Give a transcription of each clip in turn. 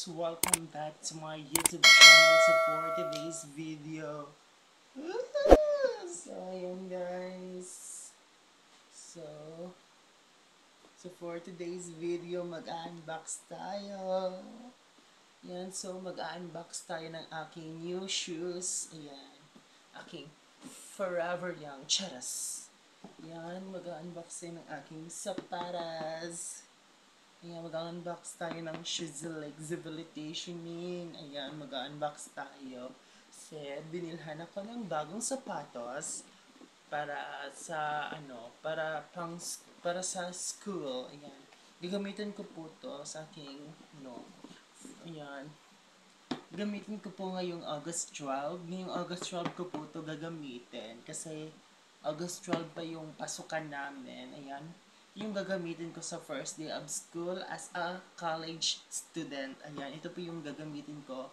guys, welcome back to my YouTube channel. So for today's video, so ayan guys, so for today's video mag-unbox tayo. Yan, so mag-unbox tayo ng aking new shoes. Ayan, aking Forever Young Charas. Yan, mag-unbox tayo ng aking sapatas. Ayan, mag-unbox tayo ng shoes like Zibilitation. Ayan, mag-unbox tayo. Kasi binilhan ako ng bagong sapatos para sa para sa school. Ayan. Gagamitin ko po to sa aking ayan. Gamitin ko po ngayong August 12. Ngayong August 12 ko po to gagamitin kasi August 12 pa yung pasukan namin. Ayan. Yung gagamitin ko sa first day of school as a college student. Ayan, ito po yung gagamitin ko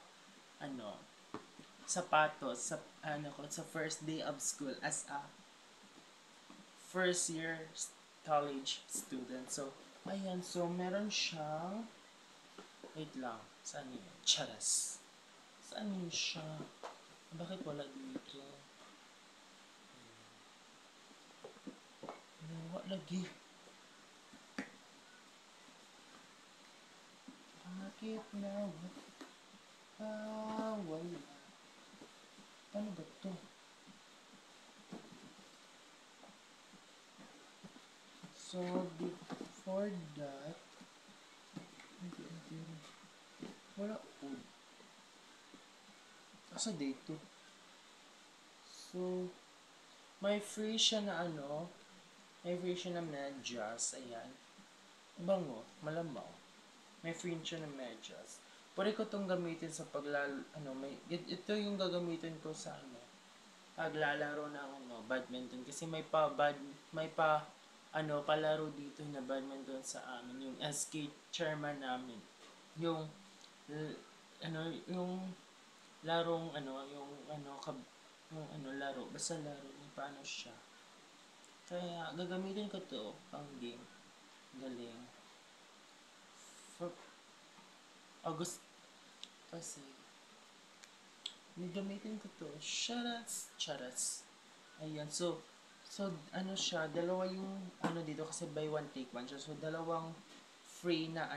sapatos sa first day of school as a first year college student. So, ayan, so meron siyang wait lang, saan yun? Charas. Saan yun siya? Bakit wala dito? Wala lagi. Bakit na? Wala. Ano ba to? So, before that, wala po. Asa dito? So, may free siya na may free siya na medyas, ayan. Bango, malamaw. May free siya na medyas. Pwede ko itong gamitin sa ito yung gagamitin ko sa paglalaro ng badminton. Kasi palaro dito na badminton sa amin. Yung SK chairman namin. Yung yung larong laro. Basta laro. Paano siya. Kaya gagamitin ko to pang game. Galing. For August kasi gagamitin ko to. Charas. Ayan. So siya, dalawa yung dito kasi buy one take one siya. So dalawang free na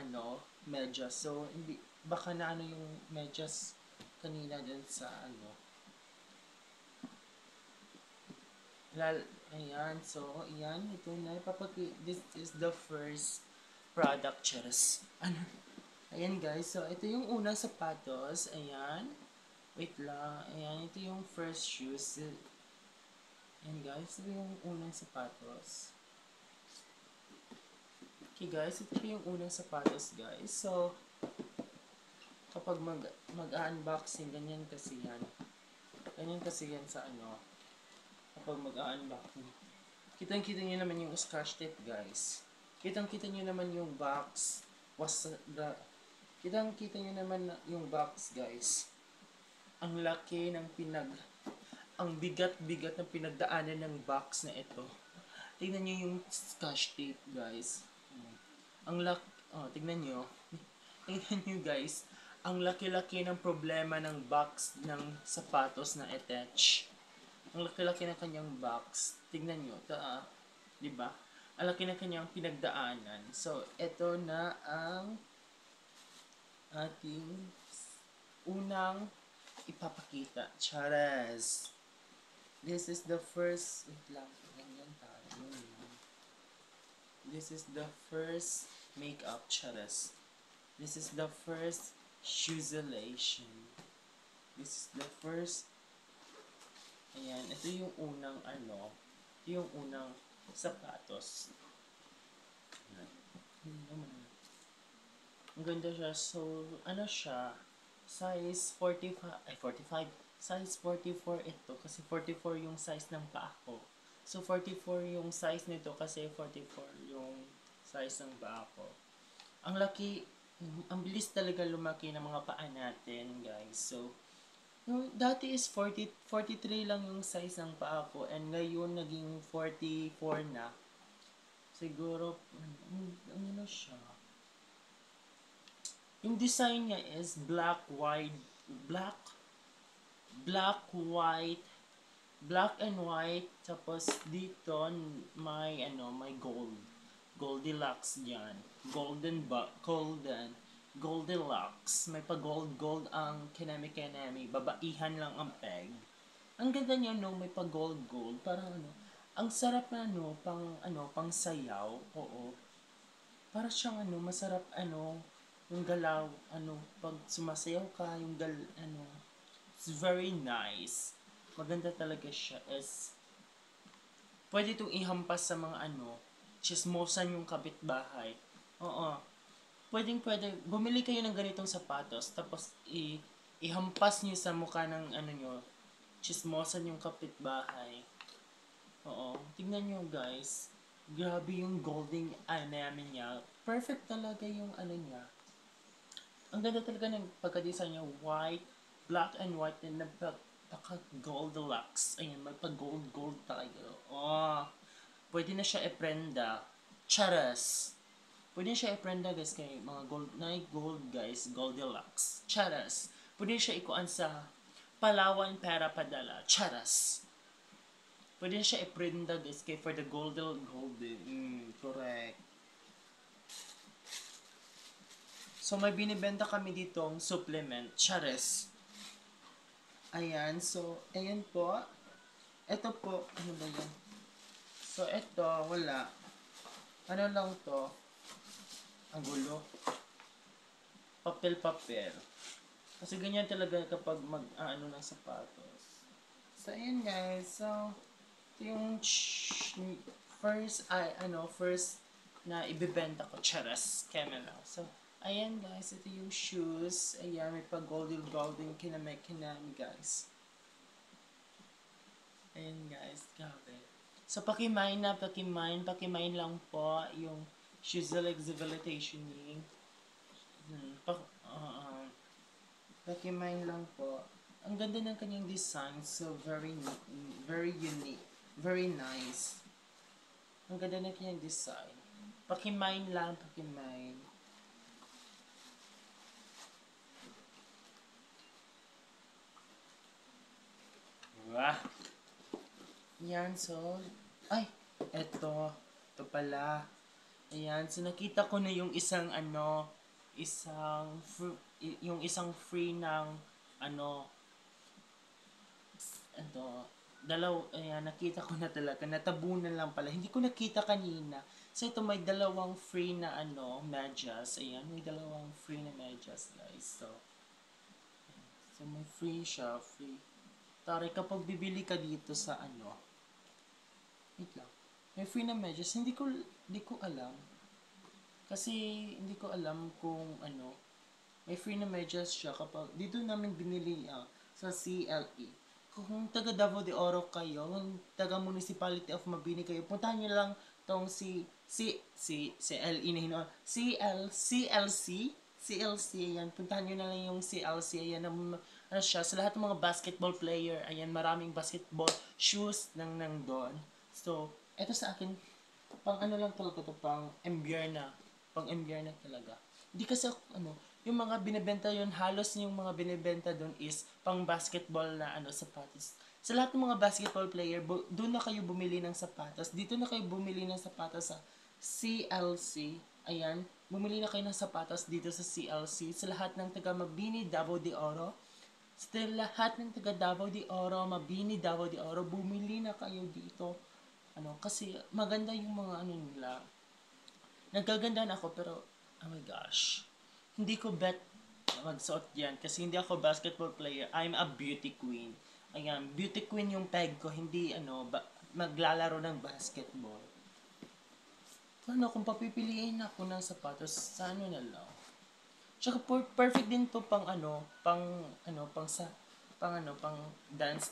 medyas. So hindi baka na yung medyas kanina din sa ayan, so ayan, ito na this is the first product, charas. Ayan guys, so ito yung unang sapatos. Ayan, wait lang. Ayan, ito yung first shoes. Ayan guys, ito yung unang sapatos. Okay guys, ito yung unang sapatos guys. So kapag mag-unboxing, ganyan kasi yan. Ganyan kasi yan sa kapag mag-unboxing. Kitang-kita nyo naman yung scotch tape guys. Kitang-kita nyo naman yung box. Kitang-kita nyo naman yung box guys. Ang laki ng ang bigat-bigat ng pinagdaanan ng box na ito. Tingnan nyo yung scotch tape guys. Tingnan nyo. Tingnan nyo guys. Ang laki-laki ng problema ng box ng sapatos na attach. Ang laki-laki ng kanyang box. Tignan nyo. Diba? Ang laki ng kanyang pinagdaanan. So, ito na ang ating unang ipapakita. Charas! This is the first... Wait lang. Ganyan tayo. This is the first makeup. Charas. This is the first shoesilation. This is the first... Ayan, ito yung unang ito yung unang sapatos. Ayan. Ang ganda siya. So, siya? Size 45. Size 44 ito. Kasi 44 yung size ng paa ko. So, 44 yung size nito kasi 44 yung size ng paa ko. Ang laki, ang bilis talaga lumaki ng mga paa natin, guys. So, dati is 43 lang yung size ng paa ko and ngayon naging 44 na. Siguro, siya? Yung design niya is black, black, white, black and white, tapos dito may may gold. Goldilocks diyan. Goldilocks. May pa gold ang kinami. Babaihan lang ang peg. Ang ganda niya no, may pa gold. Parang ang sarap na pang sayaw. Oo. Para siyang masarap yung galaw, pag sumasayaw ka, it's very nice. Maganda talaga siya. Pwede itong ihampas sa mga chismosan yung kapitbahay. Oo. Pwede. Bumili kayo ng ganitong sapatos, tapos ihampas niyo sa mukha ng nyo, chismosan yung kapitbahay. Oo. Tignan nyo guys. Grabe yung golden namin niya. Perfect talaga yung niya. Ang ganda talaga ng pagka-design niya. White, black and white, and Goldilocks. Ayan, may pag-gold talaga. Oh, pwede na siya iprenda. Charas. Pwede siya iprenda guys kay mga gold guys. Goldilocks. Charas. Pwede siya ikuan sa Palawan Pera Padala. Charas. Pwede siya iprenda guys kay for the golden. Correct. So may binibenta kami ditong supplement. Charas. Ayan, so, ayan po. Ito po, ano ba yan? So, ito, wala. Ano lang to? Ang gulo. Papel. Kasi ganyan talaga kapag ng sapatos. So, ayan guys. So, ito yung first na ibibenta ko. Charas, camera. So, ayan guys, ito yung shoes. Ayan, may pa golden kinami guys. Ayan guys, grabe. So pakimain lang po yung Shizzle Exhibitationing. Pakimain lang po. Ang ganda ng kanyang design, so very unique, very nice. Ang ganda ng kanyang design. Pakimain. Wah! Yan, so, eto pala. Ayan, so nakita ko na yung yung isang free ng, ayan, nakita ko na talaga, natabunan lang pala. Hindi ko nakita kanina. So, ito may dalawang free na, medyas. Ayan, may dalawang free na medyas, guys. So may free siya, free. Tari, kapag bibili ka dito sa wait lang. May free na medyas. Hindi ko alam. Kasi hindi ko alam kung may free na medyas siya kapag dito namin binili sa CLE. Kung taga Davao de Oro kayo, kung taga Municipality of Mabini kayo, puntahan niyo lang tong CLE na hino. CLC, ayan, puntahan nyo na lang yung CLC, ayan, siya, sa lahat ng mga basketball player, ayan, maraming basketball shoes nang doon. So, eto sa akin, pang lang talaga to, pang Mbierna talaga. Hindi kasi yung mga binibenta yun, halos yung mga binibenta doon is pang basketball na sapatos. Sa lahat ng mga basketball player, doon na kayo bumili ng sapatos. Dito na kayo bumili ng sapatos sa CLC. Ayan, bumili na kayo ng sapatos dito sa CLC. Sa lahat ng taga Mabini, Davao de Oro. Sa lahat ng taga Davao de Oro, Mabini, Davao de Oro, bumili na kayo dito. Kasi maganda yung mga nila. Nagkagandahan ako pero, oh my gosh. Hindi ko bet magsuot yan kasi hindi ako basketball player. I'm a beauty queen. Ayan, beauty queen yung peg ko, hindi maglalaro ng basketball. Kung papipiliin ako ng sapatos, sa na lang. Tsaka perfect din to pang pang dance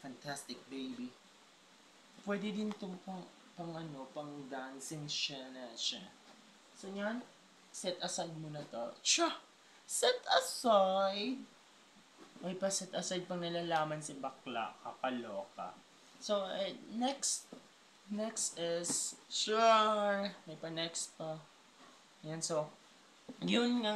fantastic baby. Pwede din to pang dancing siya. So yan, set aside mo na to. Set aside. May pa set aside pang nalalaman si bakla, kakaloka. So next Next is, sure, may pa next pa. Yan, so, yun nga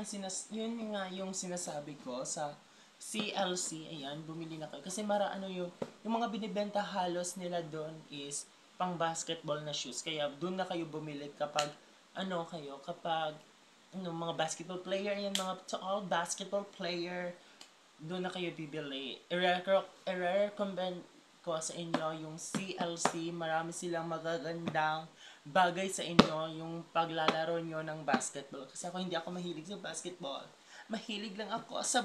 yung sinasabi ko sa CLC, ayan, bumili na kayo. Kasi yung mga binibenta halos nila doon is pang basketball na shoes. Kaya doon na kayo bumili kapag, mga basketball player, ayan, mga to all basketball player, doon na kayo bibili. I-recommend ko sa inyo yung CLC. Marami silang magagandang bagay sa inyo yung paglalaro nyo ng basketball. Kasi hindi ako mahilig sa basketball. Mahilig lang ako sa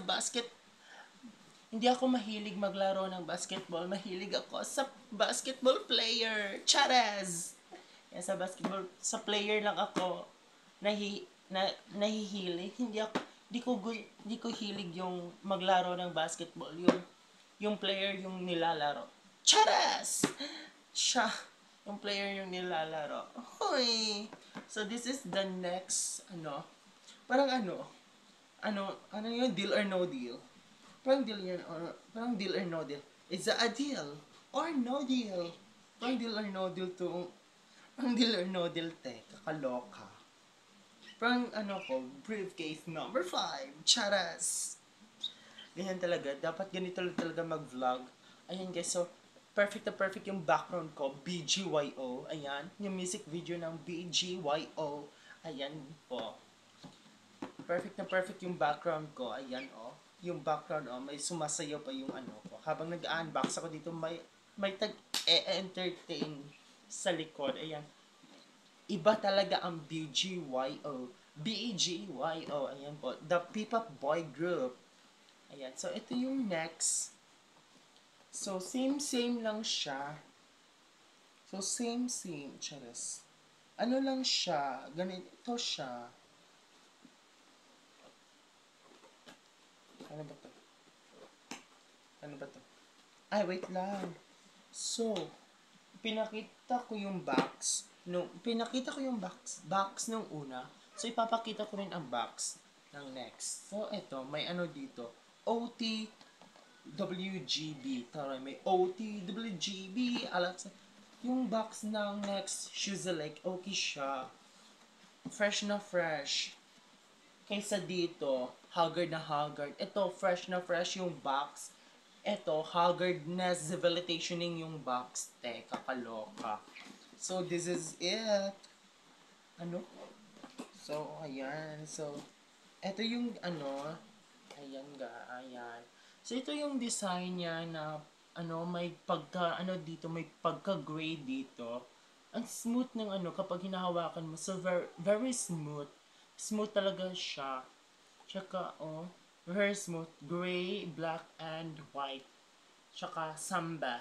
Hindi ako mahilig maglaro ng basketball. Mahilig ako sa basketball player. Chares! Yan, sa player lang ako nahihilig. Hindi ko hilig yung maglaro ng basketball. Yung player yung nilalaro. Charas! Siya, yung player yung nilalaro. Hoy! So this is the next, parang ano yun, deal or no deal. Parang deal or no deal. Is that a deal or no deal? Parang deal or no deal to, parang deal or no deal, te, kakaloka. Parang briefcase number 5. Charas! Ganyan talaga. Dapat ganito talaga mag-vlog. Ayan guys, so perfect na perfect yung background ko. BGYO. Ayan. Yung music video ng BGYO. Ayan po. Perfect na perfect yung background ko. Ayan yung background may sumasayaw pa yung ko. Habang nag-unbox ako dito, may tag-entertain sa likod. Ayan. Iba talaga ang BGYO. BGYO. Ayan po. The P-Pop Boy Group. Ayan. So, ito yung next. So, same lang siya. So, same. Charis. Ano lang siya? Ganito siya. Ano ba to? Ay, wait lang. So, pinakita ko yung box nung una. So, ipapakita ko rin ang box ng next. So, ito, may dito. OTWGB. Taray, may OTWGB. Yung box ng next shoes like okay siya. Fresh na fresh. Kaysa dito, haggard na haggard. Ito, fresh na fresh yung box. Ito, haggardness, debilitationing yung box. Teka, kaloka. So, this is it. So, ayan. So, ito yung ayan ayan. So, ito yung design niya na, may dito, may pagka-gray dito. Ang smooth ng kapag hinahawakan mo. So, very, very smooth. Smooth talaga siya. Tsaka, very smooth. Gray, black, and white. Tsaka, samba.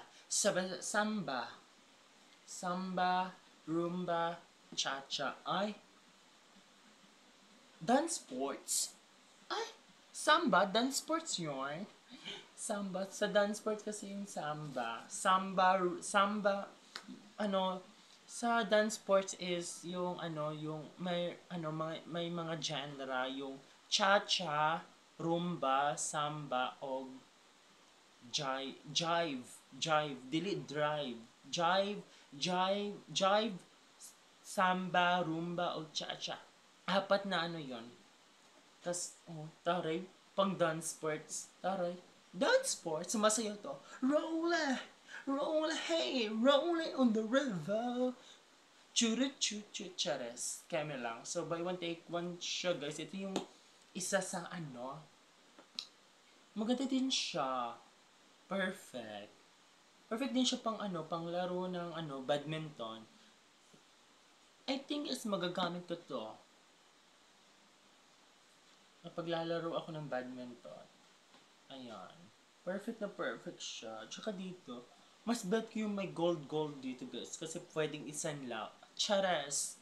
Samba, rumba, cha-cha. Ay, dance sports. Ay, samba, dance sports yun. Samba, sa dance sports kasi yung samba. Samba, sa dance sports is yung yung may mga genre yung cha-cha, rumba, samba o jive, samba, rumba o cha-cha. Apat na yon. Tas taray, pang dance sports. Taray, dance sports, sumasayaw to. Roll it, hey, roll it on the river. Churut chut chares. Kami lang. So, buy one, take one siya, guys. Ito yung isa sa maganda din siya. Perfect. Perfect din siya pang laro ng badminton. I think is magagamit ko to. Kapag lalaro ako ng badminton. Ayan. Perfect na perfect siya. Tsaka dito, mas bet ko yung may gold dito, guys. Kasi pwedeng isanla. Charas!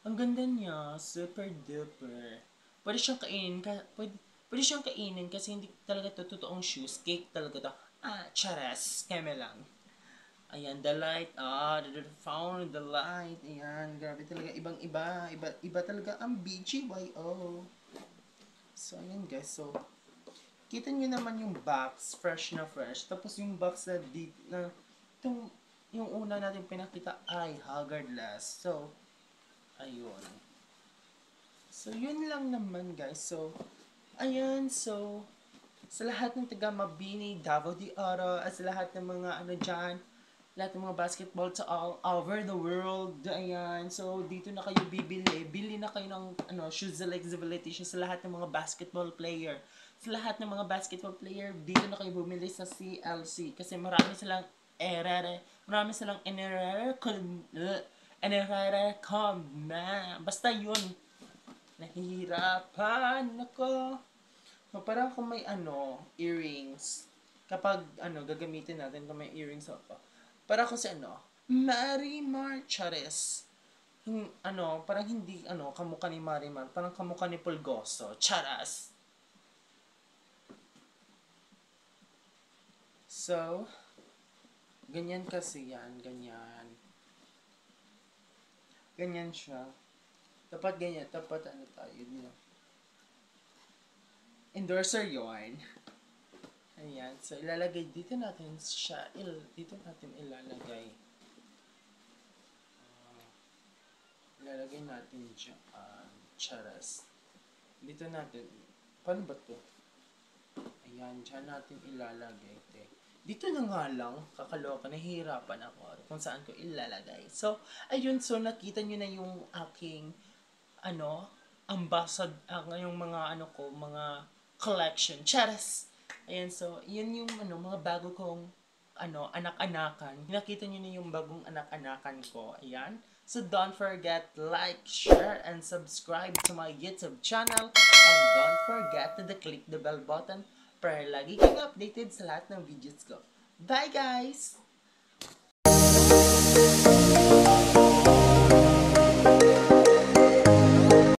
Ang ganda niya. Super duper. Pwede siyang kainin. Pwede siyang kainin kasi hindi talaga to totoong shoes. Cake talaga to. Charas. Keme lang. Ayan, the light. Found the light. Ayan, grabe talaga. Ibang-iba. Iba talaga ang BGYO. So, ayan guys. So, kita nyo naman yung box. Fresh na fresh. Tapos yung box na itong yung una natin pinakita ay Haggardless. So, ayun. So, yun lang naman guys. So, ayan. So, sa lahat ng taga Mabini, Davao de Oro, at sa lahat ng mga ano dyan, lahat ng mga basketball sa all over the world, ayan. So, dito na kayo bibili. Bili na kayo ng shoes like Zivility sa lahat ng mga basketball player. Sa lahat ng mga basketball player, dito na kayo bumili sa CLC. Kasi marami silang basta yun, nahihirapan ako. No, parang kung may earrings, kapag gagamitin natin kung may earrings ako. Para kung si Marimar Chares. Parang hindi kamukha ni Marimar, parang kamukha ni Pulgoso. Charas. So, ganyan kasi yan, ganyan. Ganyan siya. Dapat ganyan, dapat tayo, endorser yon. Ayan. So, ilalagay dito natin siya. Dito natin ilalagay. Ilalagay natin dyan. Charas. Dito natin. Paano ba to? Ayan. Dyan natin ilalagay. Dito na nga lang. Kakaloka. Nahihirapan ako. Kung saan ko ilalagay. So, ayun. So, nakita nyo na yung aking yung mga mga collection. Charas! Ayan, so, yun yung mga bago kong anak-anakan. Nakita niyo na yung bagong anak-anakan ko. Ayan. So, don't forget like, share, and subscribe to my YouTube channel. And don't forget to click the bell button para lagi kang updated sa lahat ng videos ko. Bye, guys!